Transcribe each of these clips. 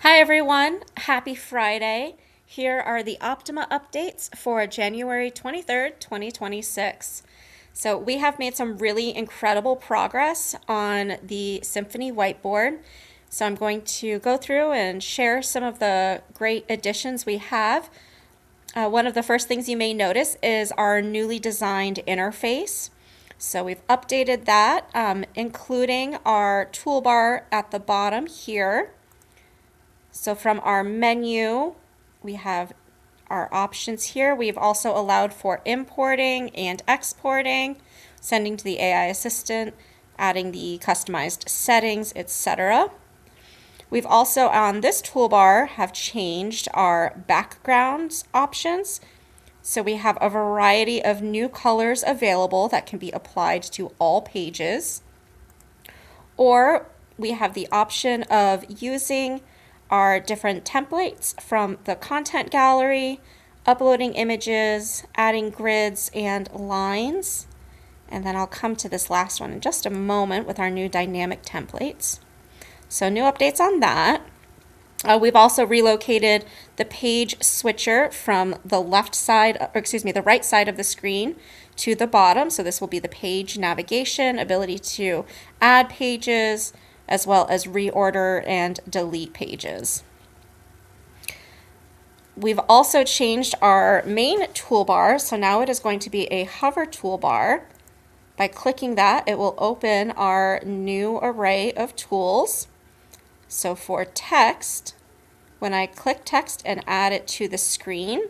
Hi everyone, happy Friday. Here are the Optoma updates for January 23rd, 2026. So we have made some really incredible progress on the Symphony whiteboard. So I'm going to go through and share some of the great additions we have. One of the first things you may notice is our newly designed interface. So we've updated that, including our toolbar at the bottom here. So from our menu, we have our options here. We've also allowed for importing and exporting, sending to the AI assistant, adding the customized settings, etc. We've also on this toolbar have changed our backgrounds options. So we have a variety of new colors available that can be applied to all pages. Or we have the option of using our different templates from the content gallery, uploading images, adding grids and lines. And then I'll come to this last one in just a moment with our new dynamic templates. So new updates on that. We've also relocated the page switcher from the left side, or excuse me, the right side of the screen to the bottom. So this will be the page navigation, ability to add pages, as well as reorder and delete pages. We've also changed our main toolbar, so now it is going to be a hover toolbar. By clicking that, it will open our new array of tools. So for text, when I click text and add it to the screen,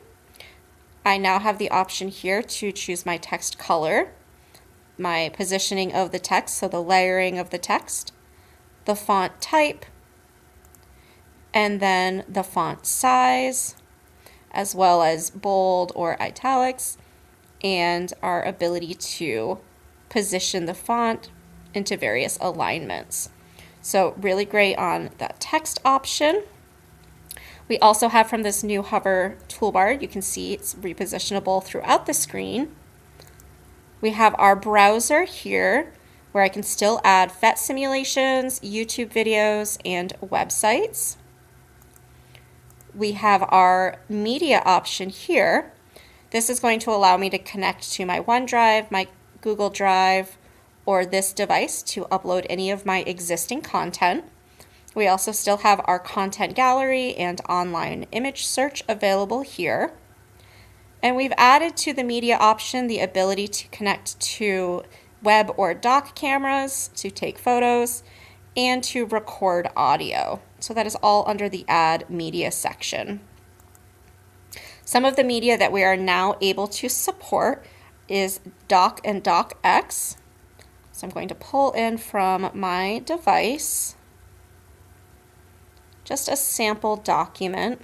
I now have the option here to choose my text color, my positioning of the text, so the layering of the text, the font type, and then the font size, as well as bold or italics, and our ability to position the font into various alignments. So really great on that text option. We also have from this new hover toolbar, you can see it's repositionable throughout the screen. We have our browser here, where I can still add PhET simulations, YouTube videos, and websites. We have our media option here. This is going to allow me to connect to my OneDrive, my Google Drive, or this device to upload any of my existing content. We also still have our content gallery and online image search available here. And we've added to the media option the ability to connect to web or dock cameras to take photos and to record audio. So that is all under the Add Media section. Some of the media that we are now able to support is Dock and DocX. So I'm going to pull in from my device just a sample document.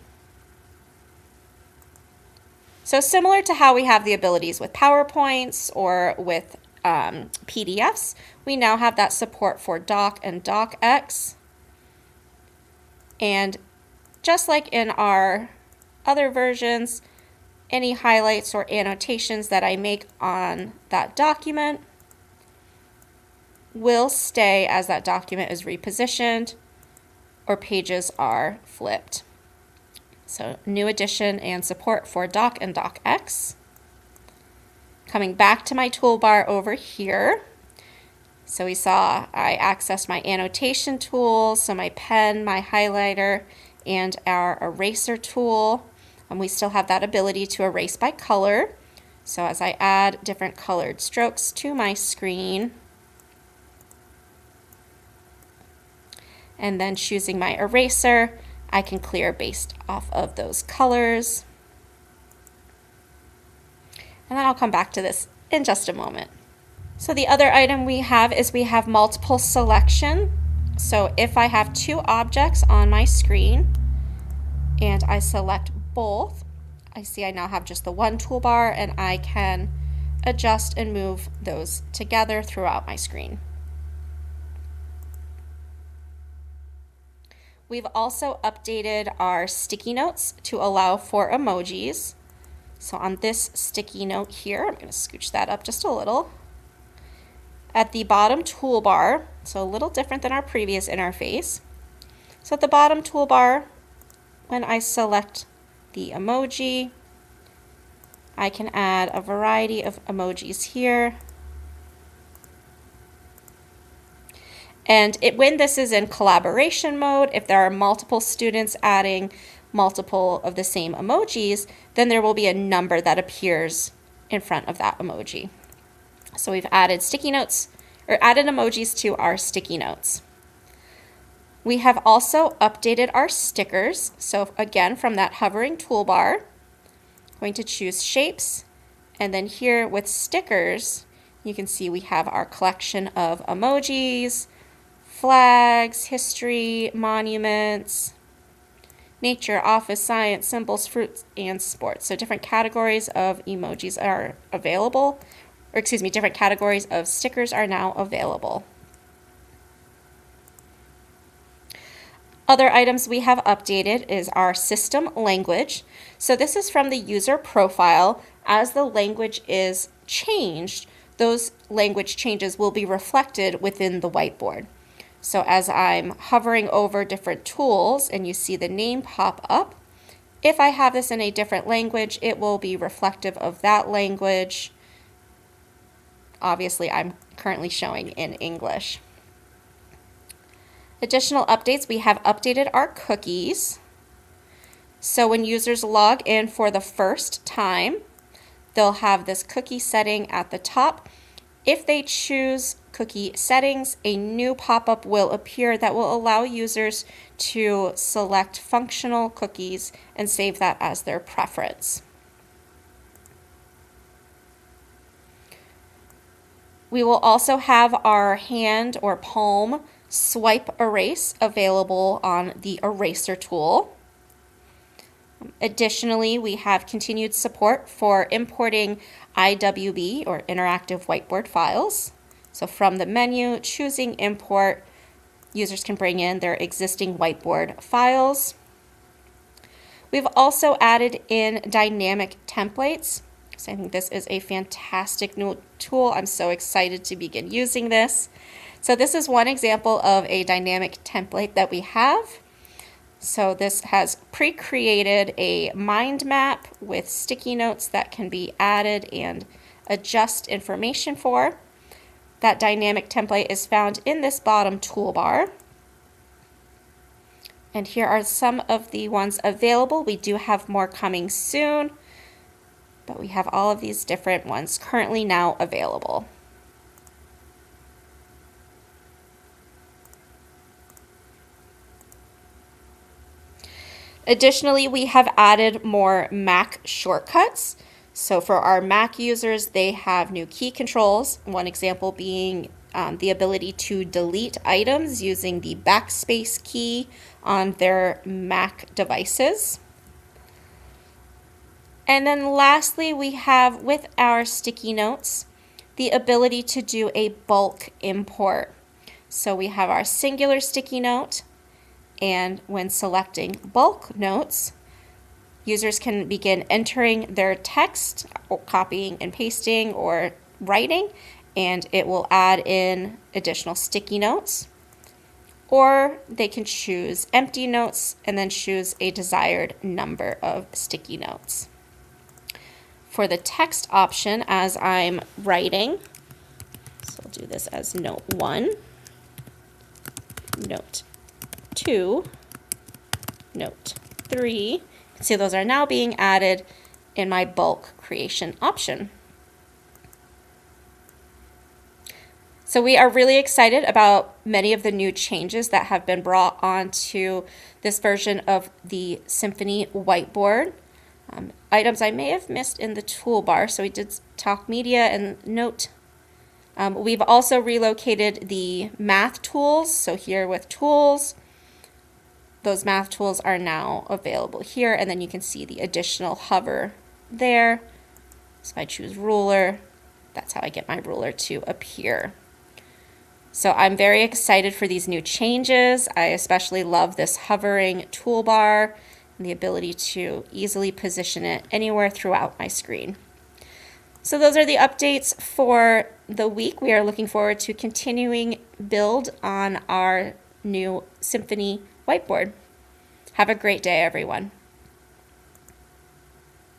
So similar to how we have the abilities with PowerPoints or with PDFs, we now have that support for Dock and DocX. And just like in our other versions, any highlights or annotations that I make on that document will stay as that document is repositioned or pages are flipped. So new addition and support for Dock and DocX. Coming back to my toolbar over here, so we saw I accessed my annotation tools, so my pen, my highlighter, and our eraser tool. And we still have that ability to erase by color. So as I add different colored strokes to my screen, and then choosing my eraser, I can clear based off of those colors. And then I'll come back to this in just a moment. So the other item we have is we have multiple selection. So if I have two objects on my screen and I select both, I see I now have just the one toolbar and I can adjust and move those together throughout my screen. We've also updated our sticky notes to allow for emojis. So on this sticky note here, I'm going to scooch that up just a little. At the bottom toolbar, so a little different than our previous interface. So at the bottom toolbar, when I select the emoji, I can add a variety of emojis here. And when this is in collaboration mode, if there are multiple students adding multiple of the same emojis, then there will be a number that appears in front of that emoji. So we've added sticky notes, or added emojis to our sticky notes. We have also updated our stickers. So again, from that hovering toolbar, I'm going to choose shapes, and then here with stickers, you can see we have our collection of emojis, flags, history, monuments, nature, office, science, symbols, fruits, and sports. So different categories of emojis are available, or excuse me, different categories of stickers are now available. Other items we have updated is our system language. So this is from the user profile. As the language is changed, those language changes will be reflected within the whiteboard. So as I'm hovering over different tools and you see the name pop up, if I have this in a different language, it will be reflective of that language. Obviously, I'm currently showing in English. Additional updates, we have updated our cookies. So when users log in for the first time, they'll have this cookie setting at the top. If they choose cookie settings, a new pop-up will appear that will allow users to select functional cookies and save that as their preference. We will also have our hand or palm swipe erase available on the eraser tool. Additionally, we have continued support for importing IWB or interactive whiteboard files. So from the menu, choosing import, users can bring in their existing whiteboard files. We've also added in dynamic templates. So I think this is a fantastic new tool. I'm so excited to begin using this. So this is one example of a dynamic template that we have. So this has pre-created a mind map with sticky notes that can be added and adjust information for. That dynamic template is found in this bottom toolbar. And here are some of the ones available. We do have more coming soon, but we have all of these different ones currently now available. Additionally, we have added more Mac shortcuts. So for our Mac users, they have new key controls. One example being the ability to delete items using the backspace key on their Mac devices. And then lastly, we have with our sticky notes, the ability to do a bulk import. So we have our singular sticky note, and when selecting bulk notes, users can begin entering their text, or copying and pasting or writing, and it will add in additional sticky notes. Or they can choose empty notes and then choose a desired number of sticky notes. For the text option, as I'm writing, so I'll do this as note 1, note 2, note 3. See, those are now being added in my bulk creation option. So we are really excited about many of the new changes that have been brought onto this version of the Symphony whiteboard. Items I may have missed in the toolbar. So we did talk media and note. We've also relocated the math tools. So here with tools, those math tools are now available here, and then you can see the additional hover there. So if I choose ruler, that's how I get my ruler to appear. So I'm very excited for these new changes. I especially love this hovering toolbar and the ability to easily position it anywhere throughout my screen. So those are the updates for the week. We are looking forward to continuing build on our new Symphony whiteboard. Have a great day, everyone.